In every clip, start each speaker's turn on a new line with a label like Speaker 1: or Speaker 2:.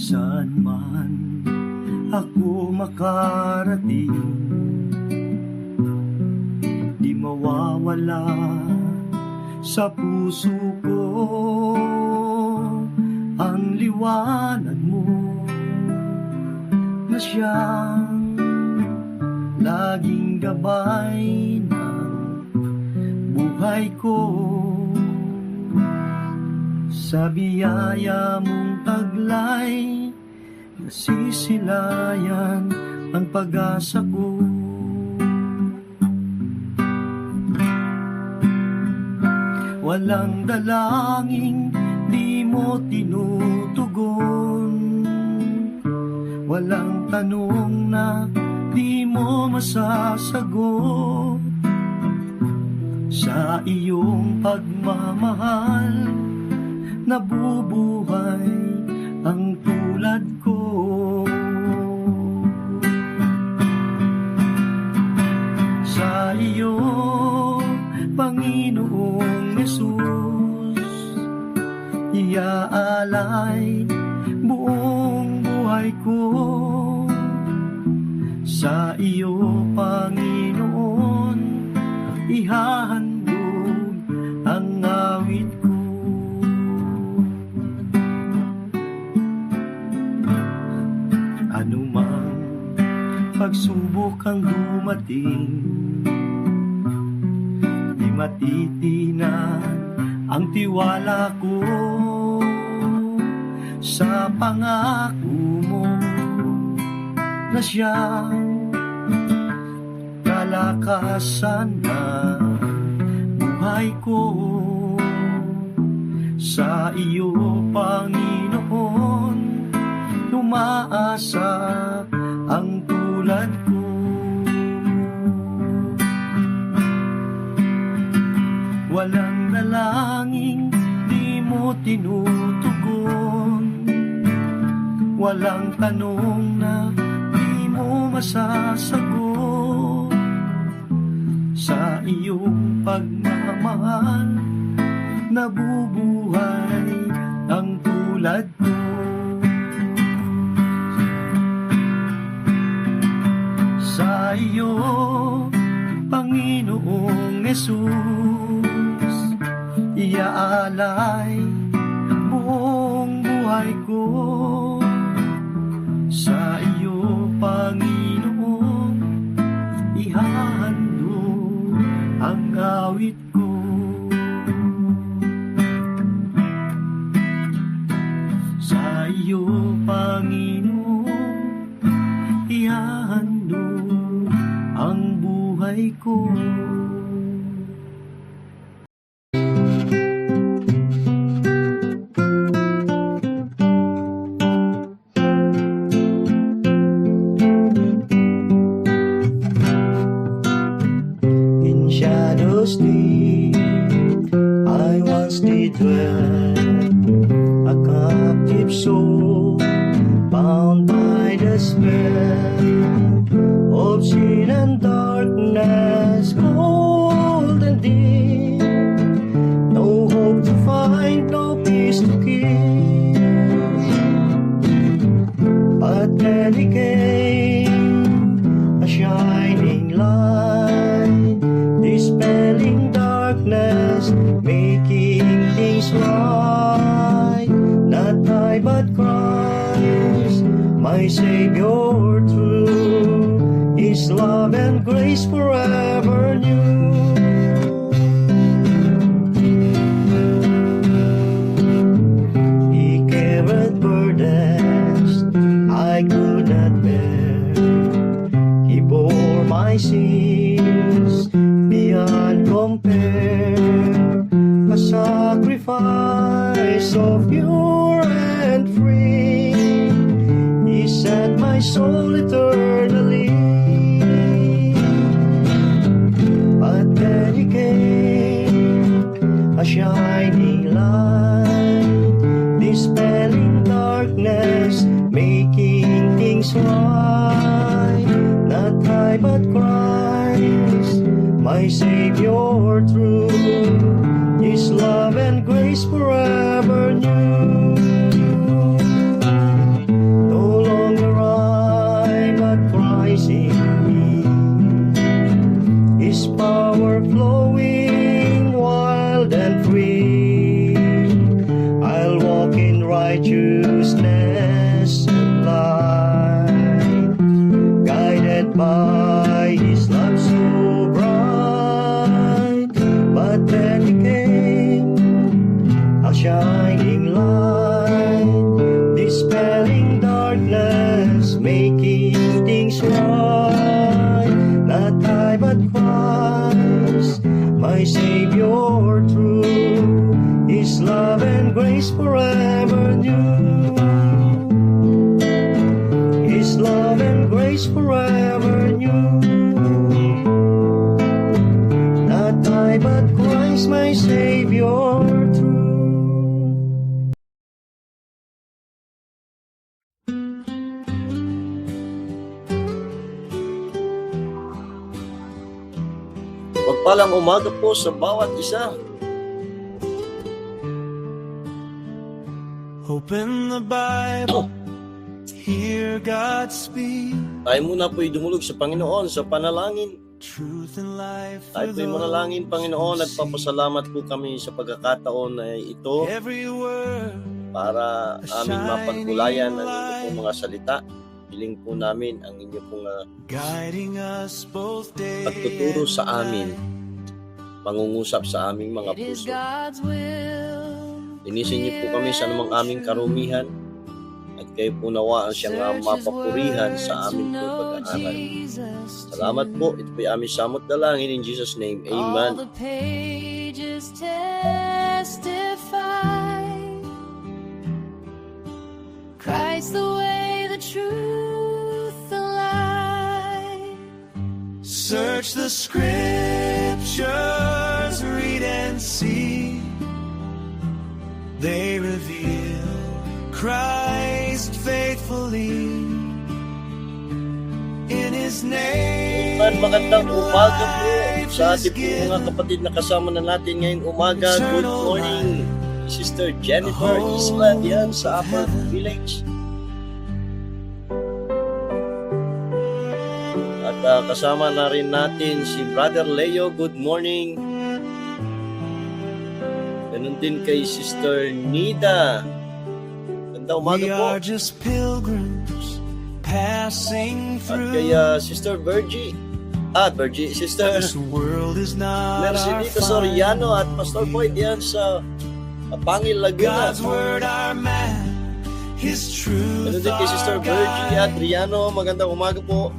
Speaker 1: Saan man ako makarating, di mawawala sa puso ko ang liwanag mo na siyang laging gabay ng buhay ko. Sa biyaya mong taglay, nasisilayan ang pag-asa ko. Walang dalangin di mo tinutugon, walang tanong na di mo masasagot. Sa iyong pagmamahal nabubuhay ang tulad ko. Sa iyo, Panginoong Hesus, iaalay buong buhay ko. Sa iyo, Panginoon, ihahandog ang awit ko. Anumang pagsubok ang dumating, di matitinan ang tiwala ko sa pangako mo na siyang kalakasan ng buhay ko. Sa iyo, Panginoon, umaasa ang tulad ko. Walang dalangin di mo tinutugon, walang tanong na di mo masasagot. Sa iyong pagmamahal nabubuhay ang tulad ko. Sa iyo, Panginoong Hesus, iaalay buong buhay ko. Sa iyo, Panginoon, ihahandog ang awit ko. Sa iyo, Panginoon, ihahandog ang buhay ko. In shadows deep, I once did dwell, a captive soul bound by the spell of sin and darkness, cold and deep. No hope to find, no peace to keep. But then he came, a shining light, dispelling darkness, making things right. Not I but Christ, my Savior true, His love and grace forever new. He carried burdens I could not bear, He bore my sins beyond compare. A sacrifice so pure and free, He set my soul eternally. But then He came, a shining light, dispelling darkness, making things right. Not I but Christ, my Savior true, His love and grace forever new. darkness and light, guided by His love so bright. But then He came, a shining light, dispelling darkness, making things right. Not I but Christ, my Savior true, His love and grace forever new. His love and grace forever new. Not I but Christ, my Savior true. Pagpalang umaga po sa bawat isa.
Speaker 2: Open the Bible, hear God speak.
Speaker 1: Tayo muna po'y dumulog sa Panginoon sa panalangin.
Speaker 2: Truth and life
Speaker 1: Tayo
Speaker 2: for
Speaker 1: po'y manalangin,
Speaker 2: those
Speaker 1: Panginoon,
Speaker 2: who
Speaker 1: at papasalamat po kami sa pagkakataon na ito
Speaker 2: see. Every word
Speaker 1: para aming mapagkulayan ang inyo pong mga salita. Hiling po namin ang inyo pong
Speaker 2: guiding us both day
Speaker 1: pagtuturo
Speaker 2: and
Speaker 1: sa amin,
Speaker 2: night.
Speaker 1: pangungusap sa aming mga
Speaker 2: It is
Speaker 1: puso.
Speaker 2: God's will.
Speaker 1: Linisin niyo po kami sa anumang aming karumihan at kayo po nawa ang siyang mapapurihan sa aming po pag-aaral. Salamat po. Ito po aming samot dalangin in Jesus' name.
Speaker 2: All
Speaker 1: Amen.
Speaker 2: the pages testify, Christ the way, the truth, the light. Search the scriptures, read and see. They reveal Christ faithfully. In His name,
Speaker 1: Magandang umaga po sa ating po mga kapatid na kasama na natin ngayong umaga. Good morning, Sister Jennifer Isla diyan sa Upper Village. At kasama na rin natin si Brother Leo. Good morning. Ganun din kay Sister Nida. Ganda umaga
Speaker 2: we
Speaker 1: po.
Speaker 2: are just pilgrims passing
Speaker 1: At
Speaker 2: through.
Speaker 1: kay Sister Virgie. Sister
Speaker 2: This world is not our
Speaker 1: Mercedito Soriano at Pastor Boyd yan sa Pangil, Laguna.
Speaker 2: God's word, our man, His truth,
Speaker 1: Ganun din kay Sister
Speaker 2: our
Speaker 1: Virgie at
Speaker 2: guide.
Speaker 1: Riano. Magandang umaga po.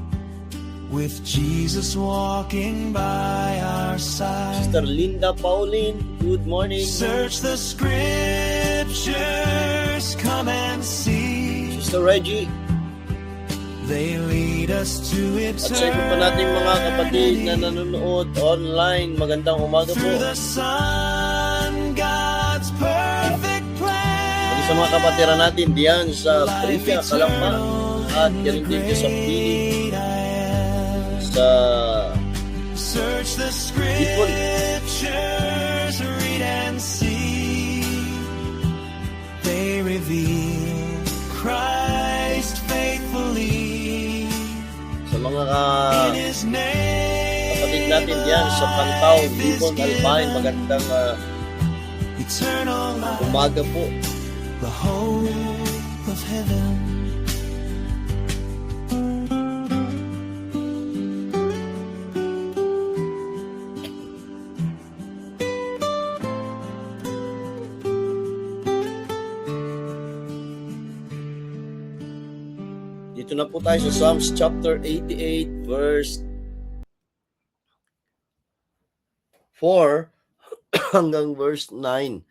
Speaker 2: With Jesus walking by our side.
Speaker 1: Sister Linda Pauline, good morning.
Speaker 2: Search the scriptures, come and see.
Speaker 1: Sister Reggie,
Speaker 2: They lead us to
Speaker 1: at sa iba pa nating mga kapatid na
Speaker 2: eternity.
Speaker 1: nanonood online, magandang umaga po.
Speaker 2: Through the Son, God's perfect plan.
Speaker 1: At sa mga kapatiran natin diyan sa Priya, Kalamba, at galing din sa Pili, sa
Speaker 2: Search the scriptures, read and see. They reveal Christ faithfully.
Speaker 1: sa mga
Speaker 2: In His name,
Speaker 1: kapatid natin diyan sa Pantaw, Libon, Albay, magandang
Speaker 2: eternal life,
Speaker 1: umaga po.
Speaker 2: the hope of heaven.
Speaker 1: Dito na po tayo sa Psalms chapter 88 verse 4 hanggang verse 9.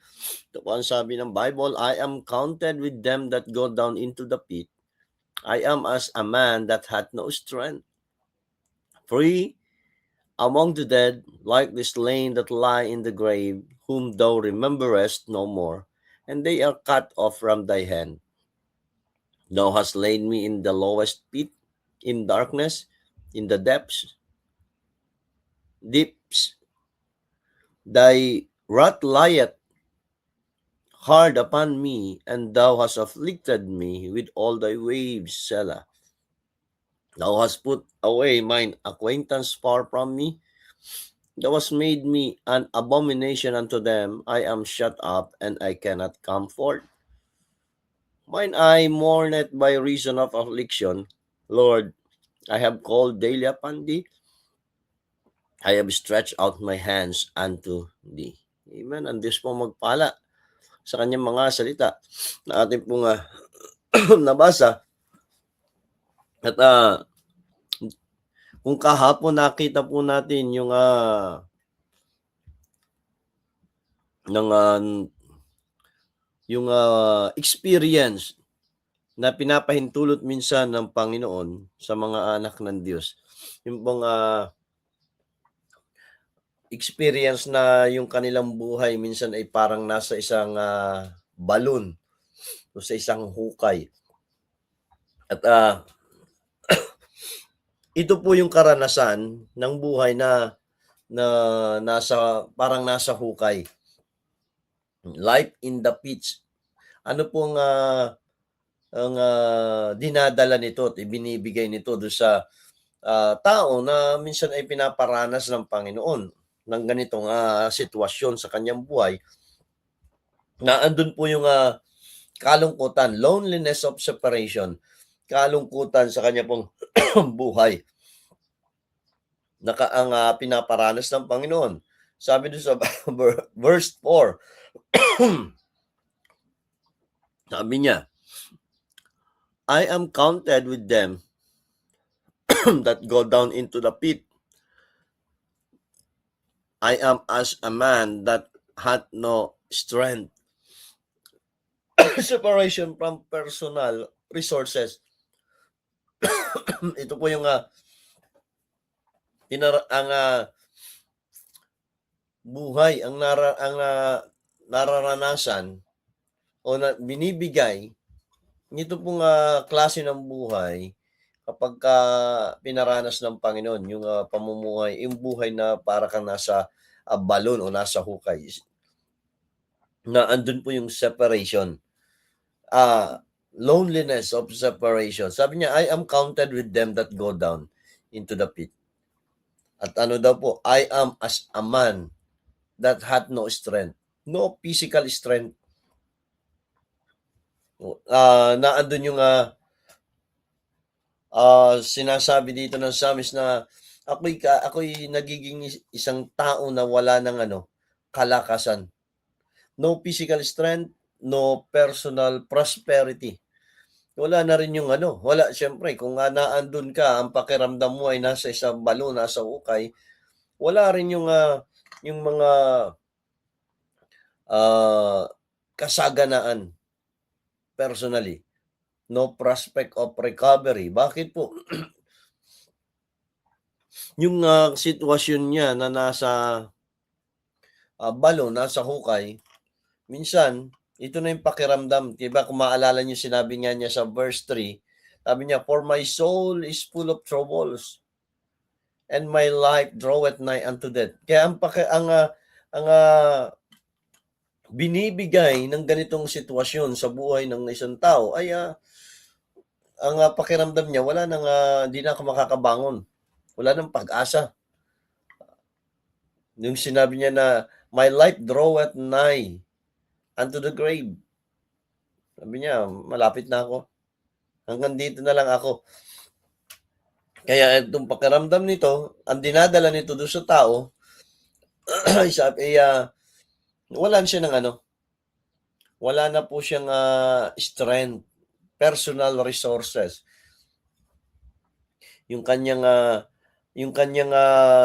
Speaker 1: Ito po ang sabi ng Bible, I am counted with them that go down into the pit. I am as a man that hath no strength. Free among the dead, like the slain that lie in the grave, whom thou rememberest no more, and they are cut off from thy hand. Thou hast laid me in the lowest pit, in darkness, in the depths. Thy wrath lieth hard upon me, and thou hast afflicted me with all thy waves, Selah. Thou hast put away mine acquaintance far from me. Thou hast made me an abomination unto them. I am shut up, and I cannot come forth. Mine eye mourneth by reason of affliction. Lord, I have called daily upon thee. I have stretched out my hands unto thee. Amen. Ang Diyos po magpala sa kanyang mga salita na ating pong nabasa. At kung kahapon nakita po natin yung experience na pinapahintulot minsan ng Panginoon sa mga anak ng Diyos. Yung pong experience na yung kanilang buhay minsan ay parang nasa isang balon o sa isang hukay. At ito po yung karanasan ng buhay na parang nasa hukay. Life in the pits. Ano pong ang dinadala nito at ibinibigay nito doon sa tao na minsan ay pinaparanas ng Panginoon ng ganitong sitwasyon sa kanyang buhay, na andun po yung kalungkutan, loneliness of separation, kalungkutan sa kanya pong buhay na ang pinaparanas ng Panginoon. Sabi doon sa verse 4, sabi niya, I am counted with them that go down into the pit. I am as a man that hath no strength. Separation from personal resources. Ito po yung buhay, ang nararanasan o binibigay nito pong klase ng buhay kapag pinaranas ng Panginoon yung pamumuhay, yung buhay na para kang nasa balon o nasa hukay, na andun po yung separation, loneliness of separation. Sabi niya, I am counted with them that go down into the pit. At ano daw po, I am as a man that had no strength, no physical strength. Na andun yung sinasabi dito ng Psalmist na ako'y nagiging isang tao na wala ng kalakasan. No physical strength, no personal prosperity. Wala na rin yung wala, syempre, kung naandun ka, ang pakiramdam mo ay nasa isang balon, nasa hukay, wala rin yung mga kasaganaan personally. No prospect of recovery. Bakit po? Yung sitwasyon niya na nasa balon, nasa hukay, minsan, ito na yung pakiramdam. Diba, kung maalala niyo, sinabi nga niya sa verse 3, sabi niya, for my soul is full of troubles, and my life draweth nigh unto death. Kaya ang binibigay ng ganitong sitwasyon sa buhay ng isang tao ay ang pakiramdam niya, wala nang, di na ako makakabangon. Wala nang pag-asa. Yung sinabi niya na, my life draweth nigh unto the grave. Sabi niya, malapit na ako. Hanggang dito na lang ako. Kaya itong pakiramdam nito, ang dinadala nito doon sa tao, wala siya ng wala na po siyang strength, personal resources. Yung kanyang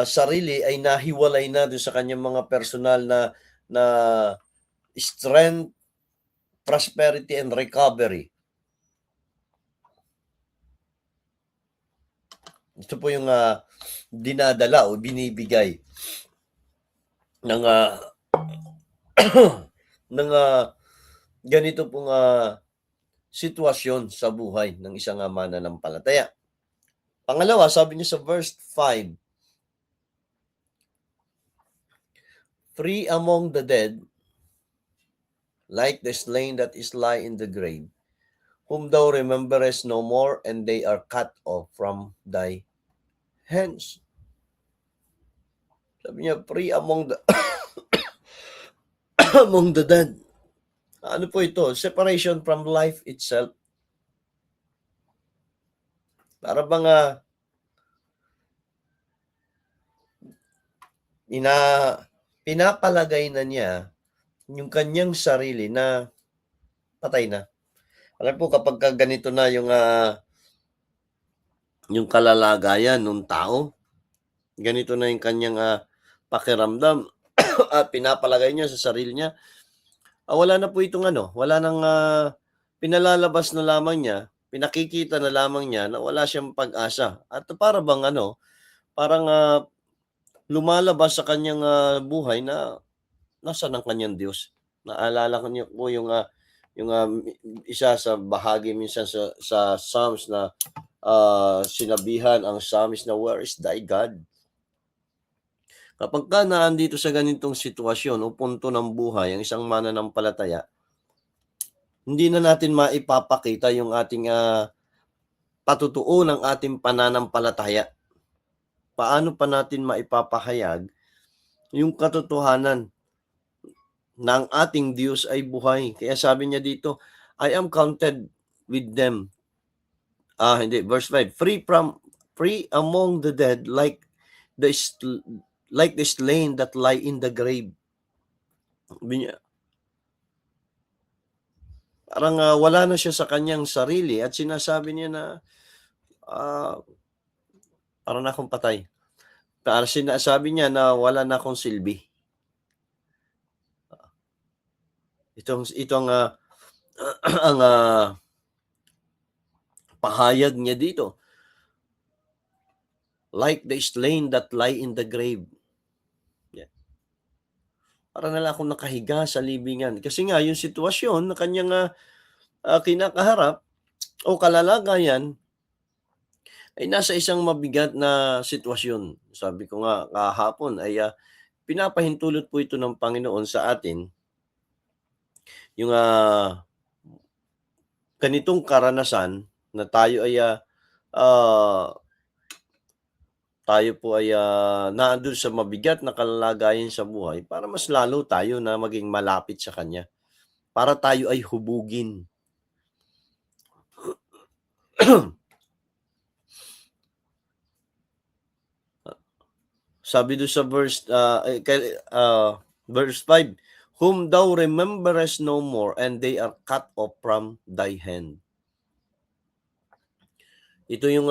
Speaker 1: sarili ay nahiwalay na doon sa kanyang mga personal na strength, prosperity, and recovery. Ito po yung dinadala o binibigay ng ng ganito pong sitwasyon sa buhay ng isang mananampalataya. Pangalawa, sabi niya sa verse 5, free among the dead, like the slain that is lie in the grave, whom thou rememberest no more, and they are cut off from thy hands. Sabi niya, free among the among the dead. Ano po ito? Separation from life itself. Para bang ina pinapalagay na niya yung kanyang sarili na patay na. Alam po kapagka ganito na yung kalalagayan nung tao, ganito na yung kanyang, pakiramdam at pinapalagay niya sa sarili niya, wala na po itong wala ng, pinalalabas na lamang niya, pinakikita na lamang niya na wala siyang pag-asa at para bang parang, lumalabas sa kanyang, buhay na nasaan ang kanyang Diyos. Naalala ko niyo po isa sa bahagi minsan sa Psalms na, sinabihan ang psalmist na, "Where is thy God?" Kapagka naandito sa ganitong sitwasyon o punto ng buhay ang isang mananampalataya, hindi na natin maipapakita yung ating, patutuo ng ating pananampalataya. Paano pa natin maipapahayag yung katotohanan na ang ating Diyos ay buhay? Kaya sabi niya dito, "I am counted with them." Hindi, verse 5, free among the dead like the slain that lie in the grave. Sabi niya, parang wala na siya sa kanyang sarili at sinasabi niya na ah, parang na akong patay. Parang sinasabi niya na wala na akong silbi. Itong ang pahayag niya dito. Like the slain that lie in the grave. Yeah. Para na lang akong nakahiga sa libingan. Kasi nga, yung sitwasyon na kanyang kinakaharap o kalalagayan ay nasa isang mabigat na sitwasyon. Sabi ko nga kahapon ay pinapahintulot po ito ng Panginoon sa atin yung ganitong karanasan na tayo ay tayo po ay naandun sa mabigat na kalalagayan sa buhay para mas lalo tayo na maging malapit sa Kanya. Para tayo ay hubugin. Sabi doon sa verse 5, "Whom thou rememberest no more, and they are cut off from thy hand." Ito yung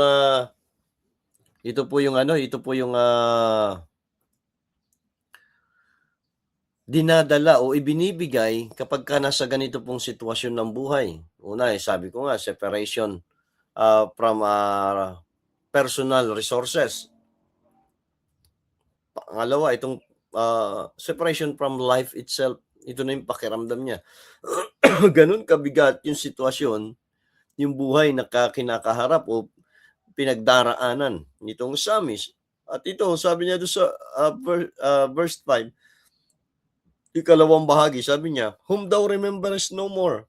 Speaker 1: dinadala o ibinibigay kapagka nasa ganito pong sitwasyon ng buhay. Una, sabi ko nga, separation from personal resources. Pangalawa, itong separation from life itself. Ito na yung pakiramdam niya. Ganun kabigat yung sitwasyon, yung buhay na kinakaharap o pinagdaraanan nitong psalmist. At ito, sabi niya doon sa verse 5, ikalawang bahagi, sabi niya, "Whom thou rememberest no more."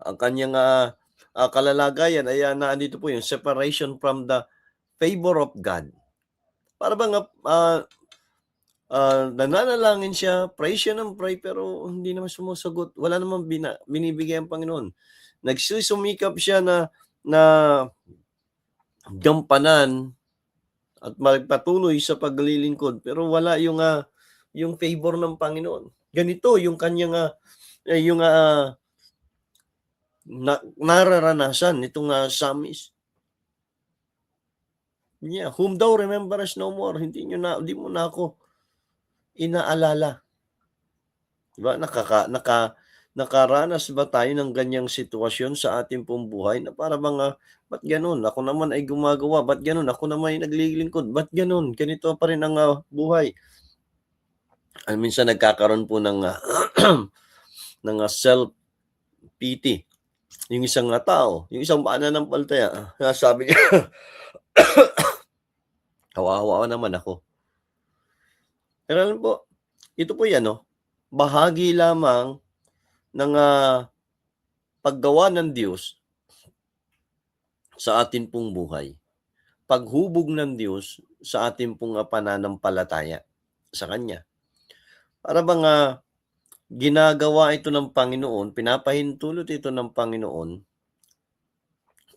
Speaker 1: Ang kanyang kalalagayan ay naandito po yung separation from the favor of God. Para bang nananalangin siya, pray siya ng pray, pero hindi naman sumusagot. Wala namang binibigay ang Panginoon. Nagsusumikap siya na gampanan at magpatuloy sa paglilingkod, pero wala yung favor ng Panginoon. Ganito yung kanyang nararanasan nitong psalmist. Yeah, "Whom thou rememberest no more." Hindi mo na ako inaalala. Diba? Nakaranas ba tayo ng ganyang sitwasyon sa ating pong buhay na para bang ba't ganun? Ako naman ay gumagawa. Ba't ganun? Ako naman ay naglilingkod. Ba't ganun? Ganito pa rin ang buhay. Minsan nagkakaroon po ng ng self-pity. Yung isang tao, yung isang mananampalataya, sabi niya, kawawa naman ako. Pero alam po, ito po yan, bahagi lamang ng paggawa ng Diyos sa atin pong buhay. Paghubog ng Diyos sa atin pong pananampalataya sa Kanya. Para bang ginagawa ito ng Panginoon, pinapahintulot ito ng Panginoon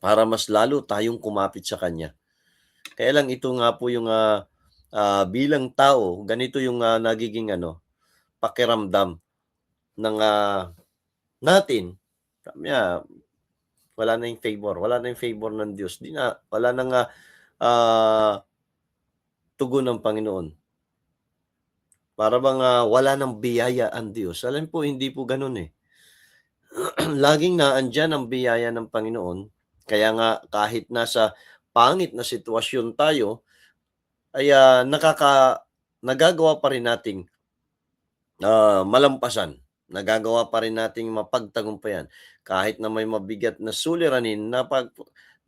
Speaker 1: para mas lalo tayong kumapit sa Kanya. Kaya lang ito nga po yung bilang tao, ganito yung nagiging pakiramdam ng natin. Sabi niya, wala na yung favor ng Diyos. Wala nang tugon ng Panginoon. Para bang wala ng biyaya ang Diyos. Alam po, hindi po ganun eh. Laging naandyan ang biyaya ng Panginoon. Kaya nga kahit nasa pangit na sitwasyon tayo, ay nagagawa pa rin nating malampasan. Nagagawa pa rin nating mapagtagumpayan. Kahit na may mabigat na suliranin,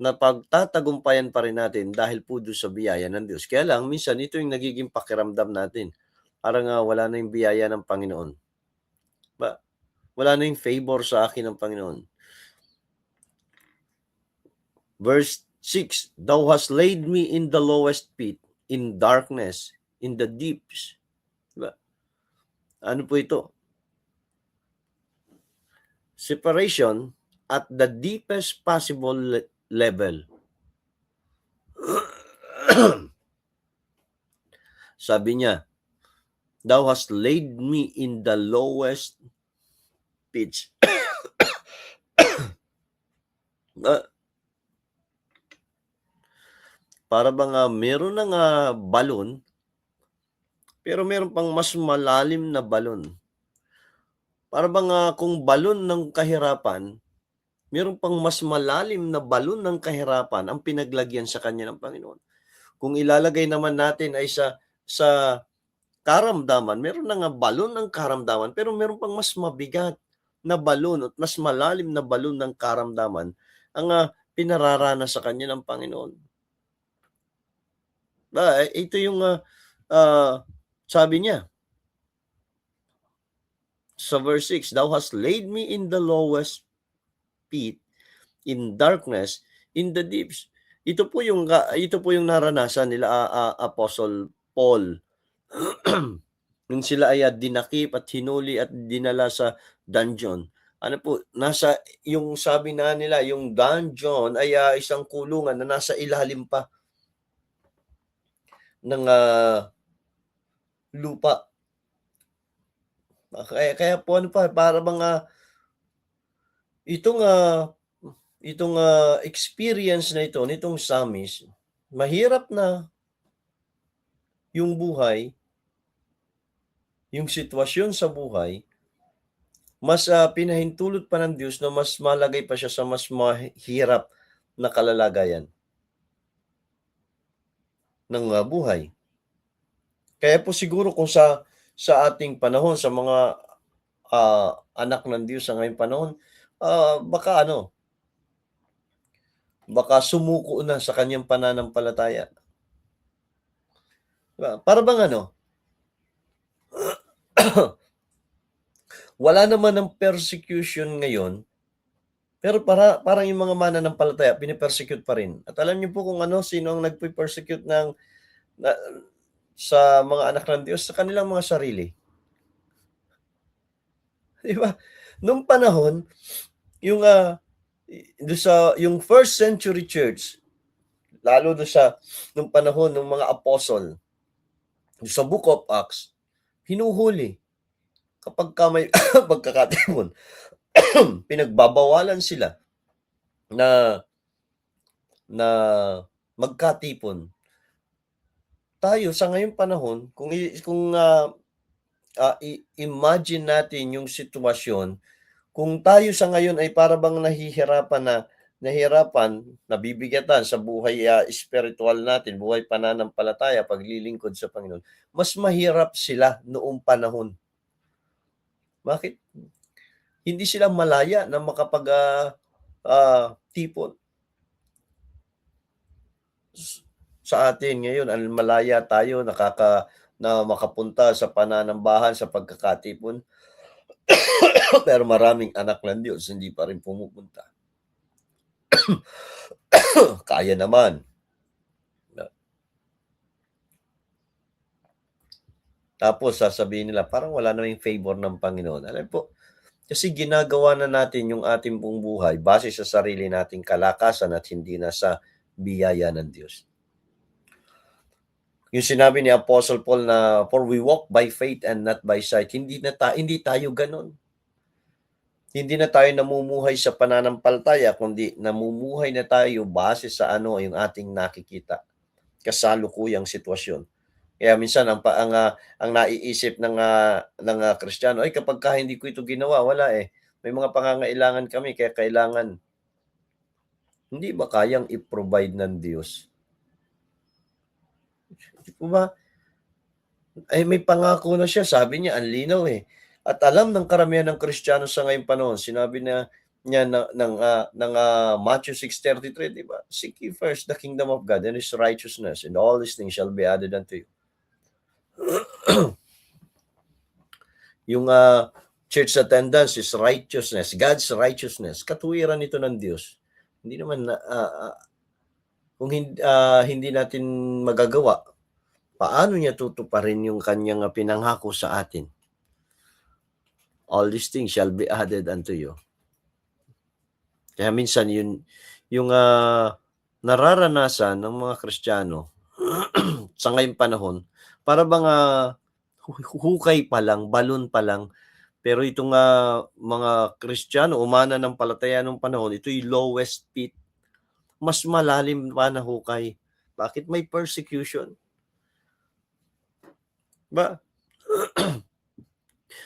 Speaker 1: napagtatagumpayan pa rin natin dahil po doon sa biyaya ng Diyos. Kaya lang, minsan ito yung nagiging pakiramdam natin. Parang wala na yung biyaya ng Panginoon. Wala na yung favor sa akin ng Panginoon. Verse 6, Thou hast laid me in the lowest pit, in darkness, in the deeps. Diba? Ano po ito? Separation at the deepest possible level. Sabi niya, Thou hast laid me in the lowest pits. Para bang meron ng balon, pero meron pang mas malalim na balon. Para bang kung balon ng kahirapan, meron pang mas malalim na balon ng kahirapan ang pinaglagyan sa kanya ng Panginoon. Kung ilalagay naman natin ay sa karamdaman, meron na nga balon ng karamdaman, pero meron pang mas mabigat na balon at mas malalim na balon ng karamdaman ang pinararanas sa kanya ng Panginoon. Ito yung sabi niya sa verse 6, Thou hast laid me in the lowest pit, in darkness, in the deeps. Ito po yung naranasan nila Apostle Paul. Nung sila ay dinakip at hinuli at dinala sa dungeon. Ano po, nasa yung sabi na nila, yung dungeon ay isang kulungan na nasa ilalim pa ng lupa. Kaya po para bang itong experience na ito nitong psalmist, mahirap na yung buhay, yung sitwasyon sa buhay, mas pinahintulot pa ng Diyos na mas malagay pa siya sa mas mahirap na kalalagayan ng buhay. Kaya po siguro kung sa ating panahon, sa mga anak ng Diyos sa ngayong panahon, baka sumuko na sa kanyang pananampalataya. Para bang wala naman ng persecution ngayon, pero parang yung mga mananampalataya, pinipersecute pa rin. At alam niyo po kung sino ang nagpe-persecute sa mga anak ng Diyos, sa kanilang mga sarili. Di ba? Nung panahon, yung first century church, lalo nung panahon ng mga apostle, sa Book of Acts, hinuhuli kapag may pagkakataon, pinagbabawalan sila na magkatipon. Tayo sa ngayong panahon, kung imagine natin yung sitwasyon, kung tayo sa ngayon ay para bang nahihirapan, nabibigatan sa buhay spiritual natin, buhay pananampalataya, paglilingkod sa Panginoon, mas mahirap sila noong panahon. Bakit? Hindi sila malaya na makapag-tipon. Sa atin ngayon, malaya tayo na makapunta sa pananambahan sa pagkakatipon. Pero maraming anak ng Diyos hindi pa rin pumupunta. Kaya naman. Tapos sasabihin nila, parang wala namang favor ng Panginoon. Alam po, kasi ginagawa na natin yung ating pong buhay base sa sarili nating kalakasan at hindi na sa biyaya ng Diyos. Yung sinabi ni Apostle Paul na, for we walk by faith and not by sight. Hindi tayo ganun. Hindi na tayo namumuhay sa pananampalataya, kundi namumuhay na tayo base sa yung ating nakikita, kasalukuyang sitwasyon. Kaya minsan ang naiisip ng Kristiyano, ay kapag hindi ko ito ginawa, wala eh. May mga pangangailangan kami, kaya kailangan. Hindi ba kayang i-provide ng Diyos? Di po ba? Ay may pangako na siya, sabi niya, ang linaw eh. At alam ng karamihan ng Kristiyano sa ngayong panahon, sinabi niya ng Matthew 6:33, di ba? Seek ye first the kingdom of God and His righteousness, and all these things shall be added unto you. Yung church attendance is righteousness, God's righteousness. Katuwiran ito ng Diyos. Hindi naman kung hindi natin magagawa, paano niya tutuparin yung kanyang pinangako sa atin? All these things shall be added unto you. Kaya minsan yung nararanasan ng mga Kristiyano sa ngayong panahon, para bang hukay pa lang, balon pa lang, pero itong mga Kristiyano, umana ng palataya ng panahon, ito yung lowest pit, mas malalim pa na hukay. Bakit? May persecution. Ba?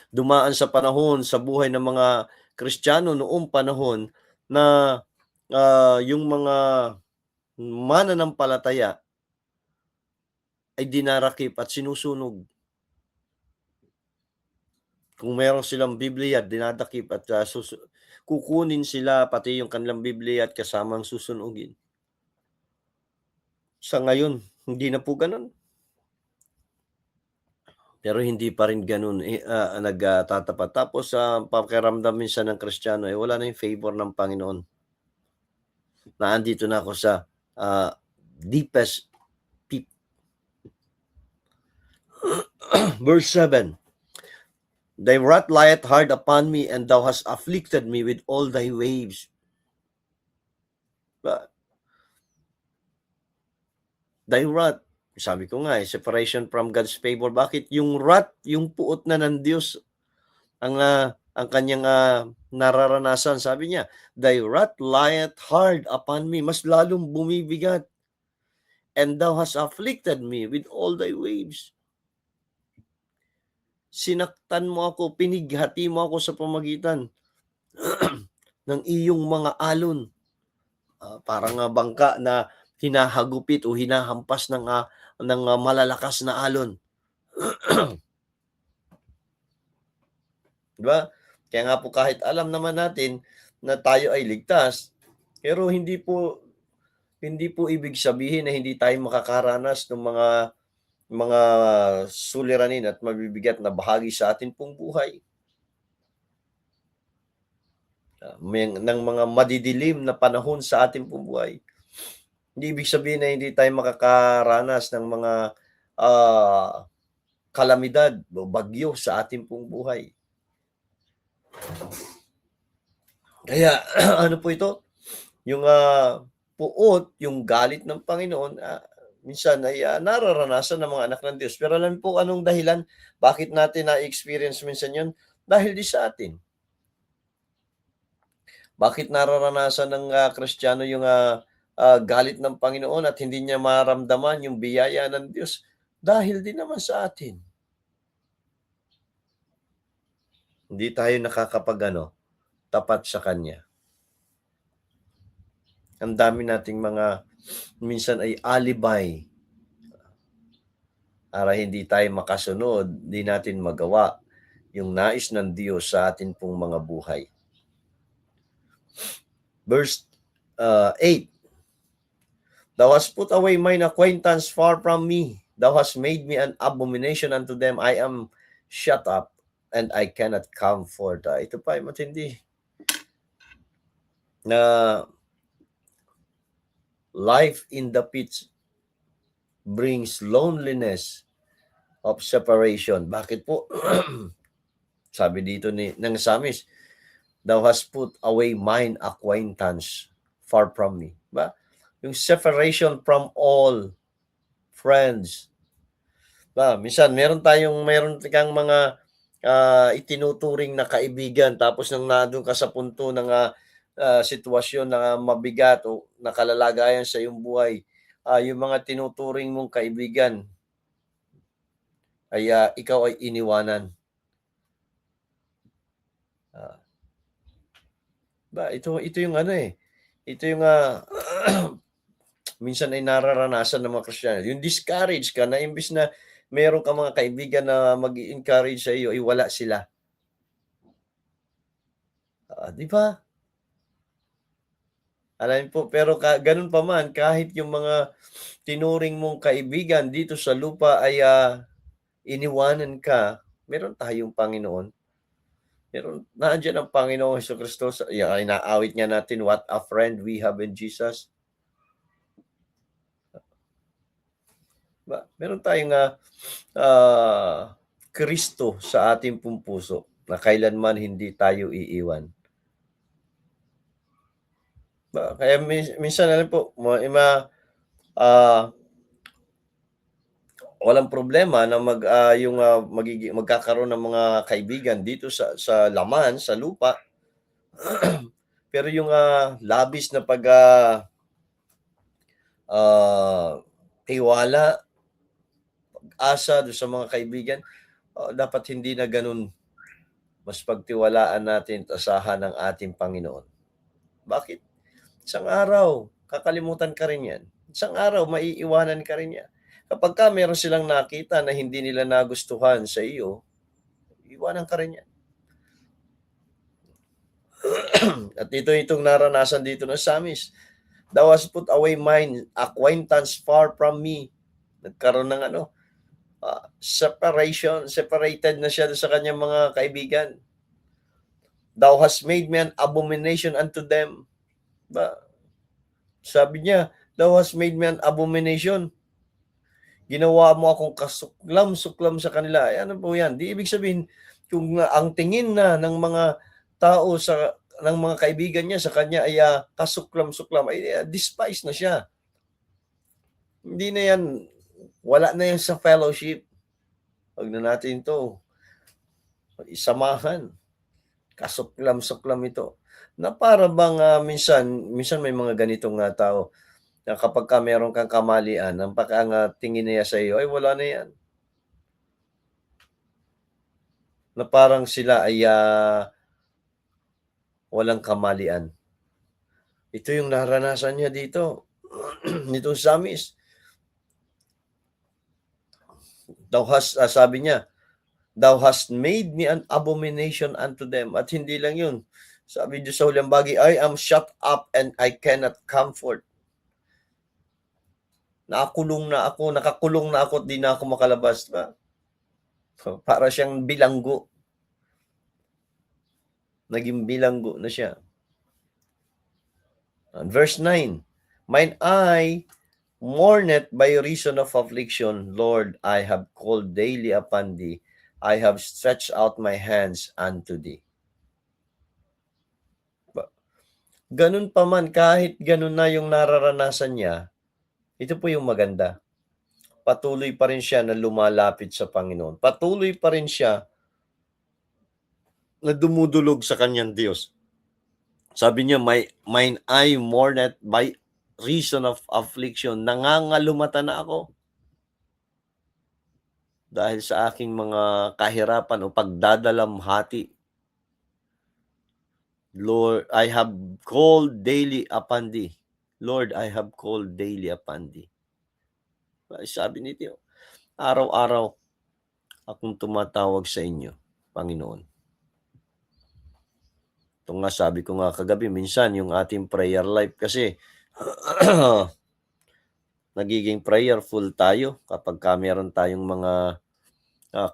Speaker 1: Dumaan sa panahon, sa buhay ng mga Kristiyano noong panahon na yung mga mananampalataya ay dinarakip at sinusunog. Kung meron silang Biblia, dinadakip at kukunin sila pati yung kanilang Biblia at kasamang susunugin. Sa ngayon, hindi na po ganun. Pero hindi pa rin ganun nagtatapat. Tapos pakiramdam minsan ng Kristiyano ay wala na yung favor ng Panginoon. Naandito na ako sa deepest pit. Verse 7. Thy wrath lieth hard upon me, and thou hast afflicted me with all thy waves. Thy wrath, sabi ko nga, separation from God's favor. Bakit? Yung wrath, yung puot na ng Diyos, ang kanyang nararanasan. Sabi niya, thy wrath lieth hard upon me. Mas lalong bumibigat. And thou hast afflicted me with all thy waves. Sinaktan mo ako, pinighati mo ako sa pamagitan ng iyong mga alon. Parang bangka na hinahagupit o hinahampas ng malalakas na alon. Diba? Kaya nga po kahit alam naman natin na tayo ay ligtas, pero hindi po ibig sabihin na hindi tayo makakaranas ng mga suliranin at mabibigat na bahagi sa atin pong buhay. Ng mga madidilim na panahon sa ating pong buhay. Hindi ibig sabihin na hindi tayo makakaranas ng mga kalamidad o bagyo sa ating pong buhay. Kaya ano po ito? Yung puot, yung galit ng Panginoon, minsan ay nararanasan ng mga anak ng Diyos. Pero alam po anong dahilan? Bakit natin na-experience minsan yun? Dahil di sa atin. Bakit nararanasan ng Kristiyano yung galit ng Panginoon at hindi niya maramdaman yung biyaya ng Diyos? Dahil din naman sa atin. Hindi tayo tapat sa Kanya. Ang dami nating mga minsan ay alibay para hindi tayo makasunod, di natin magawa yung nais ng Diyos sa atin pong mga buhay. Verse 8. Thou hast put away mine acquaintance far from me. Thou hast made me an abomination unto them. I am shut up, and I cannot come forth. Ito pa ay matindi. Na life in the pits brings loneliness of separation. Bakit po? Sabi dito ng Psalmist, "Thou hast put away mine acquaintance far from me." Ba? Yung separation from all friends. Ba, minsan meron kang mga itinuturing na kaibigan tapos nang nandun ka sa punto ng sitwasyon na mabigat o nakalalagayan sa iyong buhay, yung mga tinuturing mong kaibigan ay ikaw ay iniwanan. Ah, ba ito yung ito yung minsan ay nararanasan ng mga Kristiyano, yung discourage ka na imbis na meron kang mga kaibigan na mag-i-encourage sa iyo, ay wala sila. 'Di ba? Alam po, pero gano'n pa man, kahit yung mga tinuring mong kaibigan dito sa lupa ay iniwanan ka, meron tayong Panginoon. Nandiyan ang Panginoong Jesucristo inaawit nga natin, "What a friend we have in Jesus." Meron tayong Kristo sa ating pong puso na kailanman hindi tayo iiwan. Kaya minsan alam po, ah, walang problema na magkakaroon ng mga kaibigan dito sa laman, sa lupa. Pero yung labis na tiwala, pag-asa do sa mga kaibigan, dapat hindi na gano'n. Mas pagtiwalaan natin at asahan ang ating Panginoon. Bakit? Isang araw, kakalimutan ka rin 'yan. Isang araw, maiiwanan ka rin 'yan. Kapagka meron silang nakita na hindi nila nagustuhan sa iyo, iwanan ka rin 'yan. At itong naranasan dito ng Psalmist, "Thou hast put away mine acquaintance far from me." Nagkaroon ng separated na siya sa kanyang mga kaibigan. "Thou hast made me an abomination unto them." Sabi niya, "Thou hast made me an abomination." Ginawa mo akong kasuklam-suklam sa kanila. Ano po yan? Di ibig sabihin, kung ang tingin na ng mga tao ng mga kaibigan niya sa kanya ay kasuklam-suklam, ay despise na siya. Hindi na yan, wala na yan sa fellowship. Huwag na natin to isamahan. Kasuklam-suklam ito. Na para bang minsan may mga ganitong tao na kapagka meron kang kamalian, ang tingin niya sa iyo, ay wala na yan. Na parang sila ay walang kamalian. Ito yung naranasan niya dito, nitong Psalmist. Sabi niya, "Thou hast made me an abomination unto them." At hindi lang yun. Sabi Diyos sa huling bagay, "I am shut up and I cannot comfort." Nakakulong na ako at di na ako makalabas. Para siyang bilanggo. Naging bilanggo na siya. Verse 9, "Mine eye mourneth by reason of affliction. Lord, I have called daily upon thee. I have stretched out my hands unto thee." Ganun pa man, kahit ganun na yung nararanasan niya, ito po yung maganda. Patuloy pa rin siya na lumalapit sa Panginoon. Patuloy pa rin siya na dumudulog sa kanyang Diyos. Sabi niya, "Mine eye mourneth by reason of affliction." Nangangalumata na ako dahil sa aking mga kahirapan o pagdadalamhati. "Lord, I have called daily upon thee." Lord, I have called daily upon thee. Sabi nito, araw-araw akong tumatawag sa inyo, Panginoon. Ito nga, sabi ko nga kagabi, minsan yung ating prayer life kasi nagiging prayerful tayo kapag meron tayong mga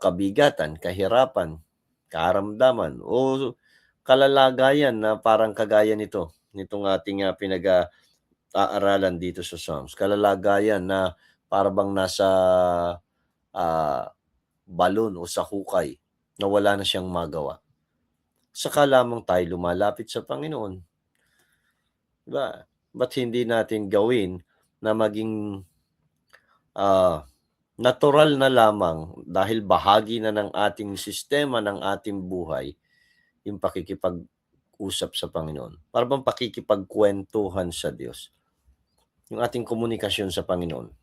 Speaker 1: kabigatan, kahirapan, karamdaman, o kalalagayan na parang kagaya nitong ating pinag-aaralan dito sa Psalms. Kalalagayan na parang nasa balon o sa hukay na wala na siyang magawa, saka lamang tayo lumalapit sa Panginoon. Diba? Ba't hindi natin gawin na maging natural na lamang dahil bahagi na ng ating sistema, ng ating buhay, yung pakikipag-usap sa Panginoon. Para bang pakikipagkwentuhan sa Diyos. Yung ating komunikasyon sa Panginoon.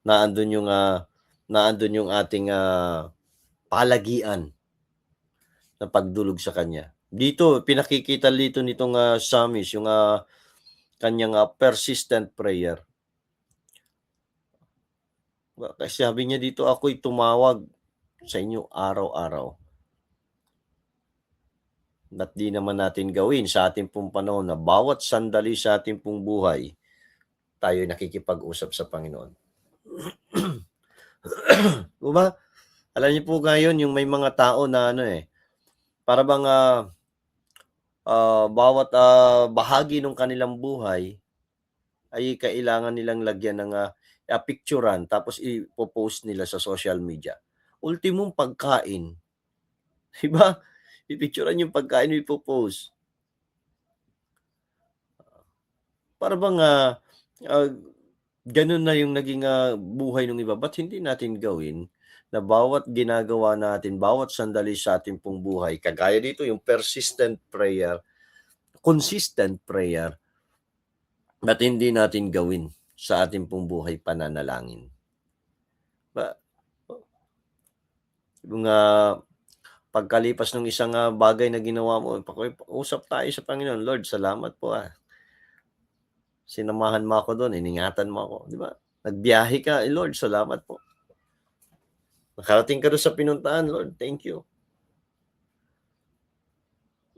Speaker 1: Naandun yung ating palagian na pagdulog sa Kanya. Dito, pinakikita dito nitong psalmist, yung kanyang persistent prayer. Kasi sabi niya dito, ako'y tumawag sa inyo araw-araw. Ba't di naman natin gawin sa ating pong panahon na bawat sandali sa ating pong buhay, tayo nakikipag-usap sa Panginoon. Diba? Alam niyo po ngayon, yung may mga tao na para bang bawat bahagi ng kanilang buhay ay kailangan nilang lagyan ng picturean tapos ipopost nila sa social media. Ultimong pagkain. Diba? Ipicturean yung pagkain, ipopost. Para bang ganun na yung naging buhay ng iba. Ba't hindi natin gawin na bawat ginagawa natin, bawat sandali sa ating pong buhay, kagaya dito yung persistent prayer, consistent prayer, ba't hindi natin gawin sa ating pong buhay pananalangin? Yung pagkalipas ng isang bagay na ginawa mo, usap tayo sa Panginoon, Lord, salamat po sinamahan mo ako doon, iningatan mo ako, di ba? Nagbiyahe ka, Lord, salamat po. Nakarating ka doon sa pinuntahan, Lord, thank you.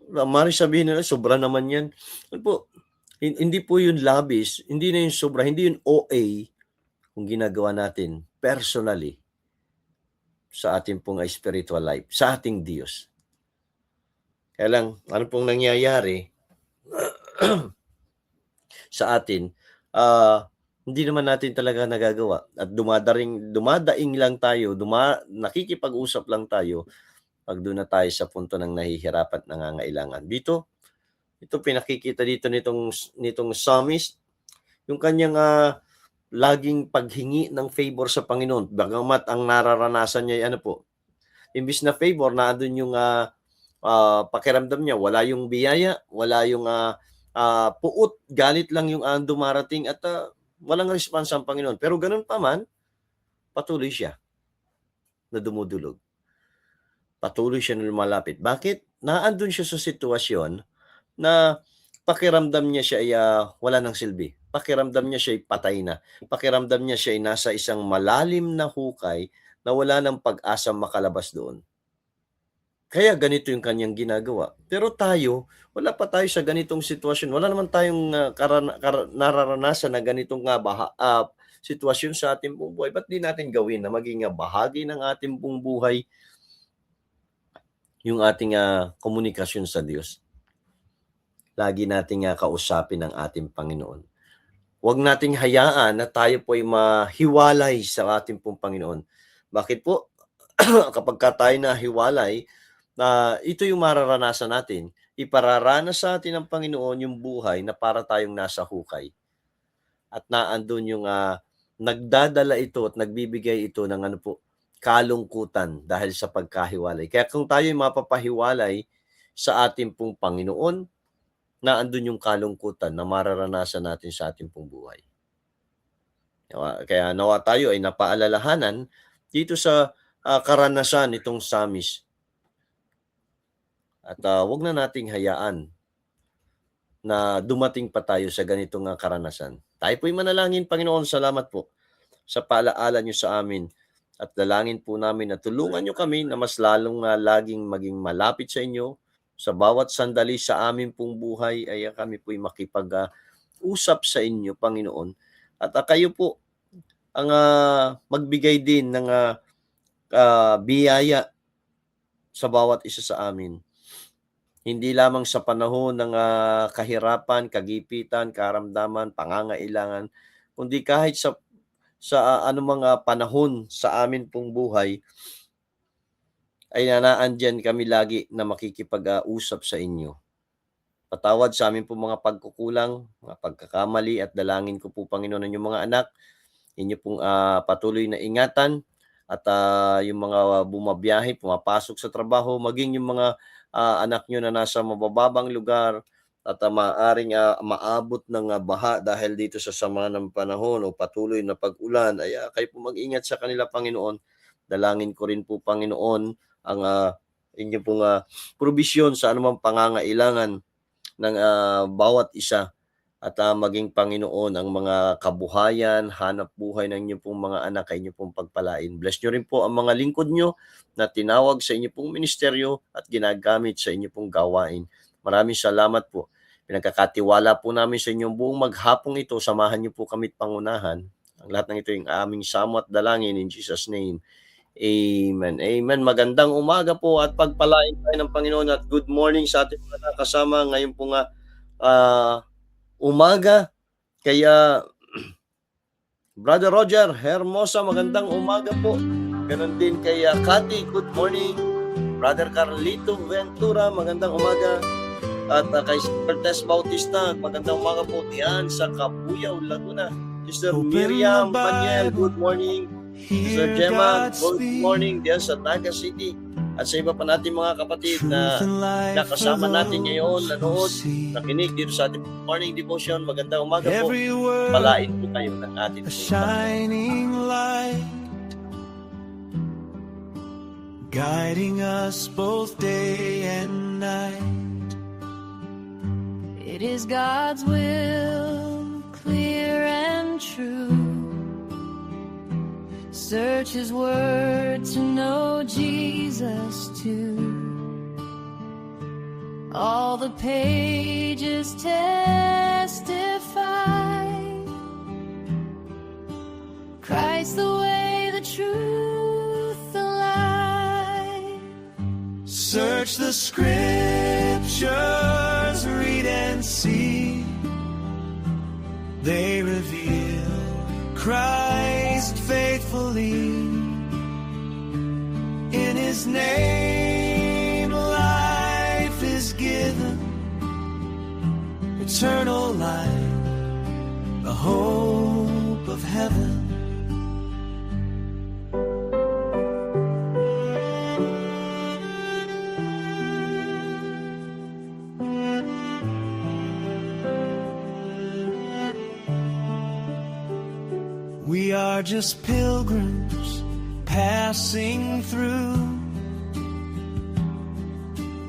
Speaker 1: Mari sabihin nila, sobra naman yan. Hindi po yun labis, hindi na yun sobra, hindi yun OA kung ginagawa natin personally sa ating pong spiritual life, sa ating Diyos. Kaya lang, ano pong nangyayari sa atin, hindi naman natin talaga nagagawa at dumadaing lang tayo, nakikipag-usap lang tayo pag doon na tayo sa punto ng nahihirapan at nangangailangan. Ito pinakikita dito nitong psalmist, yung kanyang laging paghingi ng favor sa Panginoon. Bagamat ang nararanasan niya ay imbis na favor, naandun yung pakiramdam niya, wala yung biyaya, wala yung puot, galit lang yung dumarating at walang response ang Panginoon. Pero ganun pa man, patuloy siya na dumudulog. Patuloy siya na lumalapit. Bakit? Naandun siya sa sitwasyon na pakiramdam niya siya ay wala ng silbi. Pakiramdam niya siya ay patay na. Pakiramdam niya siya ay nasa isang malalim na hukay na wala ng pag-asa makalabas doon. Kaya ganito yung kanyang ginagawa. Pero tayo, wala pa tayo sa ganitong sitwasyon. Wala naman tayong nararanasan na ganitong sitwasyon sa ating pong buhay. Ba't di natin gawin na maging bahagi ng ating pong buhay yung ating komunikasyon sa Diyos? Lagi nating kausapin ang ating Panginoon. Huwag nating hayaan na tayo po ay mahiwalay sa ating pong Panginoon. Bakit po? Kapag tayo nahiwalay, ito yung mararanasan natin. Ipararanas sa atin ng Panginoon yung buhay na para tayong nasa hukay. At naandun yung nagdadala ito at nagbibigay ito ng kalungkutan dahil sa pagkahiwalay. Kaya kung tayo mapapahiwalay sa ating pong Panginoon, naandun yung kalungkutan na mararanasan natin sa ating pong buhay. Kaya nawa tayo ay napaalalahanan dito sa karanasan itong psalmist. At wag na nating hayaan na dumating pa tayo sa ganitong karanasan. Tayo po'y manalangin. Panginoon, salamat po sa paalaala niyo sa amin. At dalangin po namin na tulungan niyo kami na mas lalong laging maging malapit sa inyo. Sa bawat sandali sa amin pong buhay ay kami po'y makipag-usap sa inyo, Panginoon. At kayo po ang magbigay din ng biyaya sa bawat isa sa amin. Hindi lamang sa panahon ng kahirapan, kagipitan, karamdaman, pangangailangan, kundi kahit sa sa anumang panahon sa amin pong buhay, ay nanaandyan kami lagi na makikipag-usap sa inyo. Patawad sa amin po mga pagkukulang, mga pagkakamali, at dalangin ko po, Panginoon, ang inyong mga anak, inyo pong patuloy na ingatan, at yung mga bumabiyahe, pumapasok sa trabaho, maging yung mga anak nyo na nasa mabababang lugar, at maaaring maabot ng baha dahil dito sa sama ng panahon o patuloy na pag-ulan, ay kayo po mag-ingat sa kanila, Panginoon. Dalangin ko rin po, Panginoon, ang inyo pong provision sa anumang pangangailangan ng bawat isa, at maging, Panginoon, ang mga kabuhayan, hanap buhay ng inyo pong mga anak ay inyo pong pagpalain. Bless nyo rin po ang mga lingkod nyo na tinawag sa inyo pong ministeryo at ginagamit sa inyo pong gawain. Maraming salamat po. Pinagkakatiwala po namin sa inyong buong maghapong ito. Samahan niyo po kami't pangunahan. Ang lahat ng ito yung aming samo at dalangin in Jesus' name. Amen. Amen. Magandang umaga po at pagpalain tayo ng Panginoon, at good morning sa ating mga kasama ngayon po nga umaga. Kaya Brother Roger Hermosa, magandang umaga po. Ganon din kay Cathy, good morning. Brother Carlito Ventura, magandang umaga. At kay Sister Tess Bautista, magandang umaga po diyan sa Cabuyao, Laguna. Sister Miriam Paniel, good morning. Sister Gemma, good morning diyan sa Naga City. At sa iba pa natin mga kapatid na nakasama natin ngayon, nanood, nakinig dito sa ating morning devotion, magandang umaga po. Palain po kayo ng ating
Speaker 2: a shining light, guiding us both day and night.
Speaker 3: It is God's will, clear and true. Search His word to know Jesus too. All the pages testify, Christ the way, the truth, the light.
Speaker 2: Search the scriptures, read and see. They reveal Christ faithfully. In His name life is given, eternal life, the hope of heaven. We are just pilgrims passing through.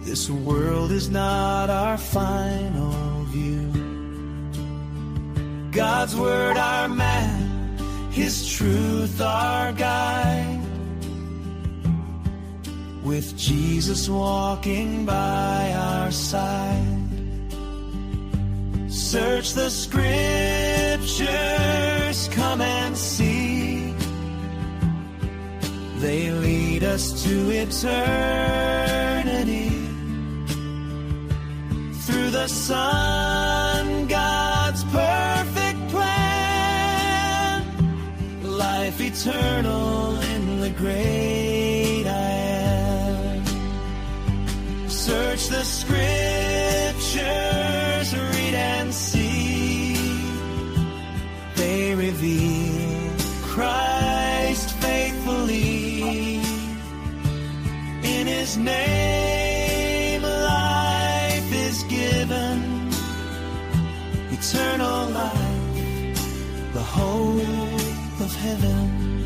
Speaker 2: This world is not our final view. God's word our map, His truth our guide. With Jesus walking by our side. Search the scriptures, come and see. They lead us to eternity. Through the Son, God's perfect plan. Life eternal in the great I am. Search the scriptures, read and see. They reveal Christ faithfully. In His name life is given, eternal life, the hope of heaven.